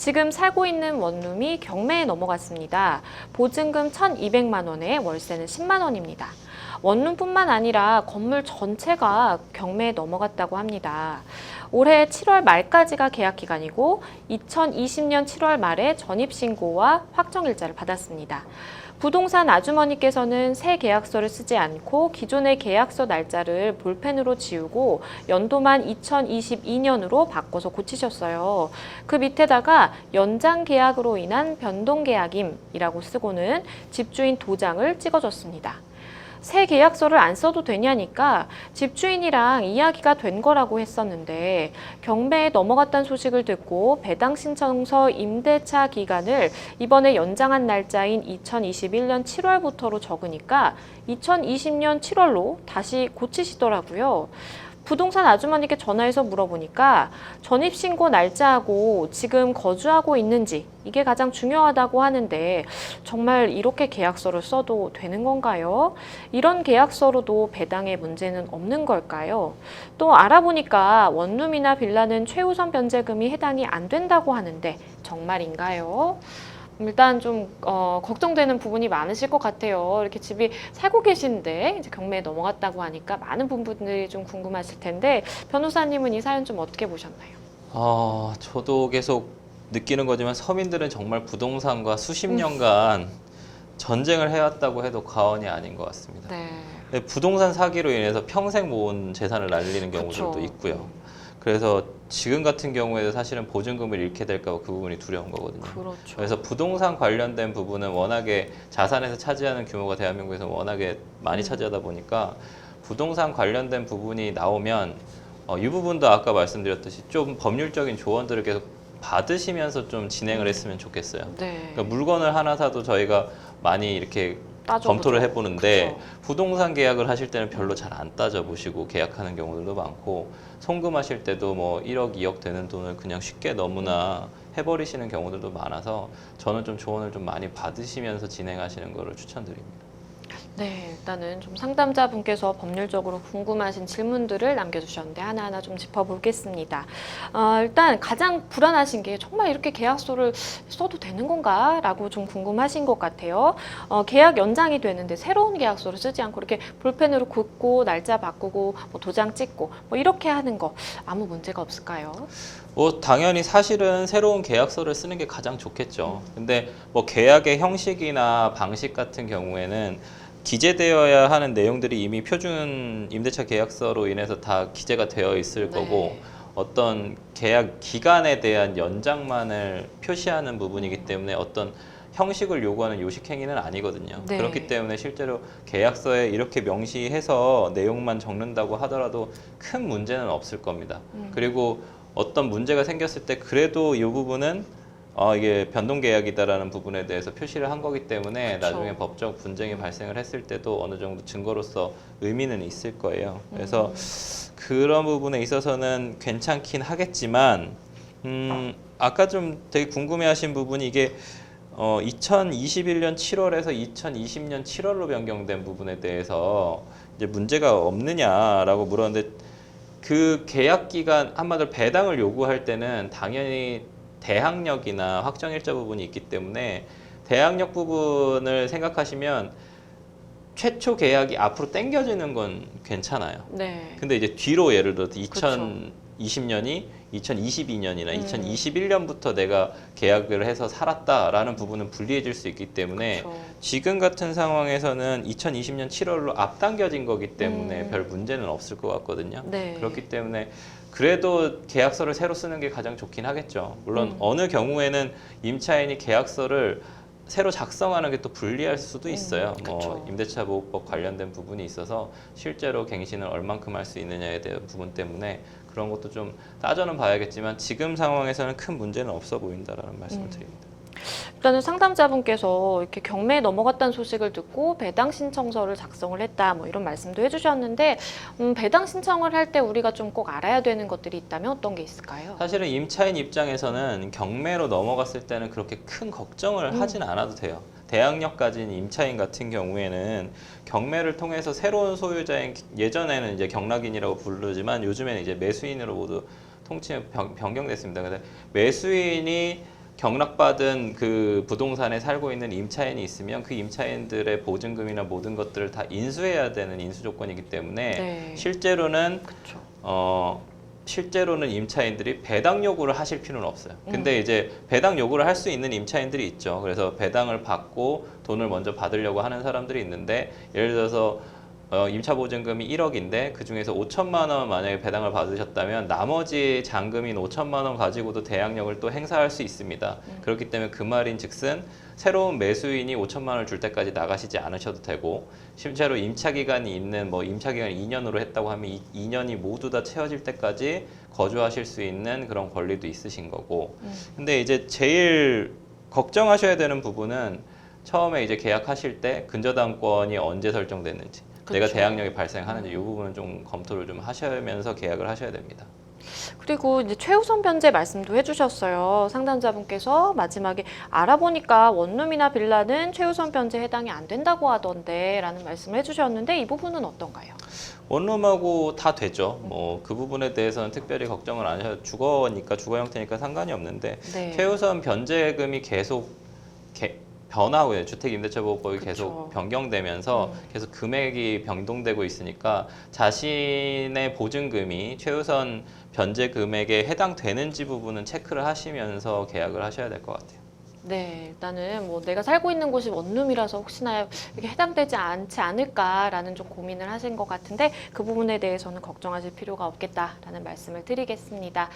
지금 살고 있는 원룸이 경매에 넘어갔습니다. 보증금 1,200만 원에 월세는 10만 원입니다. 원룸뿐만 아니라 건물 전체가 경매에 넘어갔다고 합니다. 올해 7월 말까지가 계약 기간이고 2020년 7월 말에 전입신고와 확정일자를 받았습니다. 부동산 아주머니께서는 새 계약서를 쓰지 않고 기존의 계약서 날짜를 볼펜으로 지우고 연도만 2022년으로 바꿔서 고치셨어요. 그 밑에다가 연장 계약으로 인한 변동 계약임이라고 쓰고는 집주인 도장을 찍어줬습니다. 새 계약서를 안 써도 되냐니까 집주인이랑 이야기가 된 거라고 했었는데 경매에 넘어갔다는 소식을 듣고 배당 신청서 임대차 기간을 이번에 연장한 날짜인 2021년 7월부터로 적으니까 2020년 7월로 다시 고치시더라고요. 부동산 아주머니께 전화해서 물어보니까 전입신고 날짜하고 지금 거주하고 있는지 이게 가장 중요하다고 하는데 정말 이렇게 계약서를 써도 되는 건가요? 이런 계약서로도 배당에 문제는 없는 걸까요? 또 알아보니까 원룸이나 빌라는 최우선 변제금이 해당이 안 된다고 하는데 정말인가요? 일단 좀 걱정되는 부분이 많으실 것 같아요. 이렇게 집이 살고 계신데 이제 경매에 넘어갔다고 하니까 많은 부분들이 좀 궁금하실 텐데 변호사님은 이 사연 좀 어떻게 보셨나요? 저도 계속 느끼는 거지만 서민들은 정말 부동산과 수십 년간 전쟁을 해왔다고 해도 과언이 아닌 것 같습니다. 네. 부동산 사기로 인해서 평생 모은 재산을 날리는 경우들도 그쵸. 있고요. 그래서 지금 같은 경우에도 사실은 보증금을 잃게 될까 봐 그 부분이 두려운 거거든요. 그렇죠. 그래서 부동산 관련된 부분은 워낙에 자산에서 차지하는 규모가 대한민국에서 워낙에 많이 차지하다 보니까 부동산 관련된 부분이 나오면 이 부분도 아까 말씀드렸듯이 좀 법률적인 조언들을 계속 받으시면서 좀 진행을 했으면 좋겠어요. 네. 그러니까 물건을 하나 사도 저희가 많이 이렇게 검토를 해보는데 그쵸. 부동산 계약을 하실 때는 별로 잘 안 따져보시고 계약하는 경우들도 많고 송금하실 때도 뭐 1억, 2억 되는 돈을 그냥 쉽게 너무나 해버리시는 경우들도 많아서 저는 좀 조언을 좀 많이 받으시면서 진행하시는 거를 추천드립니다. 네, 일단은 좀 상담자분께서 법률적으로 궁금하신 질문들을 남겨주셨는데 하나하나 좀 짚어보겠습니다. 일단 가장 불안하신 게 정말 이렇게 계약서를 써도 되는 건가? 라고 좀 궁금하신 것 같아요. 계약 연장이 되는데 새로운 계약서를 쓰지 않고 이렇게 볼펜으로 긋고 날짜 바꾸고 뭐 도장 찍고 뭐 이렇게 하는 거 아무 문제가 없을까요? 당연히 사실은 새로운 계약서를 쓰는 게 가장 좋겠죠. 근데 뭐 계약의 형식이나 방식 같은 경우에는 기재되어야 하는 내용들이 이미 표준 임대차 계약서로 인해서 다 기재가 되어 있을 거고 어떤 계약 기간에 대한 연장만을 표시하는 부분이기 때문에 어떤 형식을 요구하는 요식행위는 아니거든요. 네. 그렇기 때문에 실제로 계약서에 이렇게 명시해서 내용만 적는다고 하더라도 큰 문제는 없을 겁니다. 그리고 어떤 문제가 생겼을 때 그래도 이 부분은 이게 변동 계약이다라는 부분에 대해서 표시를 한 거기 때문에 그쵸. 나중에 법적 분쟁이 발생을 했을 때도 어느 정도 증거로서 의미는 있을 거예요. 그래서 그런 부분에 있어서는 괜찮긴 하겠지만 아까 좀 되게 궁금해하신 부분이 이게 2021년 7월에서 2020년 7월로 변경된 부분에 대해서 이제 문제가 없느냐라고 물었는데 그 계약 기간 한마디로 배당을 요구할 때는 당연히 대항력이나 확정일자 부분이 있기 때문에 대항력 부분을 생각하시면 최초 계약이 앞으로 당겨지는 건 괜찮아요. 네. 근데 이제 뒤로 예를 들어 2020년이 2022년이나 2021년부터 내가 계약을 해서 살았다라는 부분은 불리해질 수 있기 때문에 그쵸. 지금 같은 상황에서는 2020년 7월로 앞당겨진 거기 때문에 별 문제는 없을 것 같거든요. 네. 그렇기 때문에 그래도 계약서를 새로 쓰는 게 가장 좋긴 하겠죠. 물론 어느 경우에는 임차인이 계약서를 새로 작성하는 게 또 불리할 수도 있어요. 뭐 임대차 보호법 관련된 부분이 있어서 실제로 갱신을 얼만큼 할 수 있느냐에 대한 부분 때문에 그런 것도 좀 따져는 봐야겠지만 지금 상황에서는 큰 문제는 없어 보인다라는 말씀을 드립니다. 일단은 상담자분께서 이렇게 경매에 넘어갔다는 소식을 듣고 배당 신청서를 작성을 했다 뭐 이런 말씀도 해주셨는데 배당 신청을 할 때 우리가 좀 꼭 알아야 되는 것들이 있다면 어떤 게 있을까요? 사실은 임차인 입장에서는 경매로 넘어갔을 때는 그렇게 큰 걱정을 하진 않아도 돼요. 대항력 가진 임차인 같은 경우에는 경매를 통해서 새로운 소유자인 예전에는 이제 경락인이라고 부르지만 요즘에는 이제 매수인으로 모두 통칭 변경됐습니다. 근데 매수인이 경락받은 그 부동산에 살고 있는 임차인이 있으면 그 임차인들의 보증금이나 모든 것들을 다 인수해야 되는 인수 조건이기 때문에 네. 실제로는 그렇죠. 실제로는 임차인들이 배당 요구를 하실 필요는 없어요. 근데 이제 배당 요구를 할 수 있는 임차인들이 있죠. 그래서 배당을 받고 돈을 먼저 받으려고 하는 사람들이 있는데 예를 들어서 임차 보증금이 1억인데 그 중에서 5천만 원 만약에 배당을 받으셨다면 나머지 잔금인 5천만 원 가지고도 대항력을 또 행사할 수 있습니다. 그렇기 때문에 그 말인즉슨 새로운 매수인이 5천만 원을 줄 때까지 나가시지 않으셔도 되고 실제로 임차 기간이 있는 뭐 임차 기간을 2년으로 했다고 하면 2년이 모두 다 채워질 때까지 거주하실 수 있는 그런 권리도 있으신 거고. 근데 이제 제일 걱정하셔야 되는 부분은 처음에 이제 계약하실 때 근저당권이 언제 설정됐는지 내가 그쵸. 대항력이 발생하는지 이 부분은 좀 검토를 좀 하시면서 계약을 하셔야 됩니다. 그리고 이제 최우선 변제 말씀도 해주셨어요. 상담자분께서 마지막에 알아보니까 원룸이나 빌라는 최우선 변제 해당이 안 된다고 하던데 라는 말씀을 해주셨는데 이 부분은 어떤가요? 원룸하고 다 되죠. 뭐 그 부분에 대해서는 특별히 걱정을 안 하셔도 주거니까 주거 형태니까 상관이 없는데 네. 최우선 변제금이 계속 변하고 주택임대차보호법이 그쵸. 계속 변경되면서 계속 금액이 변동되고 있으니까 자신의 보증금이 최우선 변제 금액에 해당되는지 부분은 체크를 하시면서 계약을 하셔야 될 것 같아요. 네, 일단은 뭐 내가 살고 있는 곳이 원룸이라서 혹시나 이게 해당되지 않지 않을까라는 좀 고민을 하신 것 같은데 그 부분에 대해서는 걱정하실 필요가 없겠다라는 말씀을 드리겠습니다.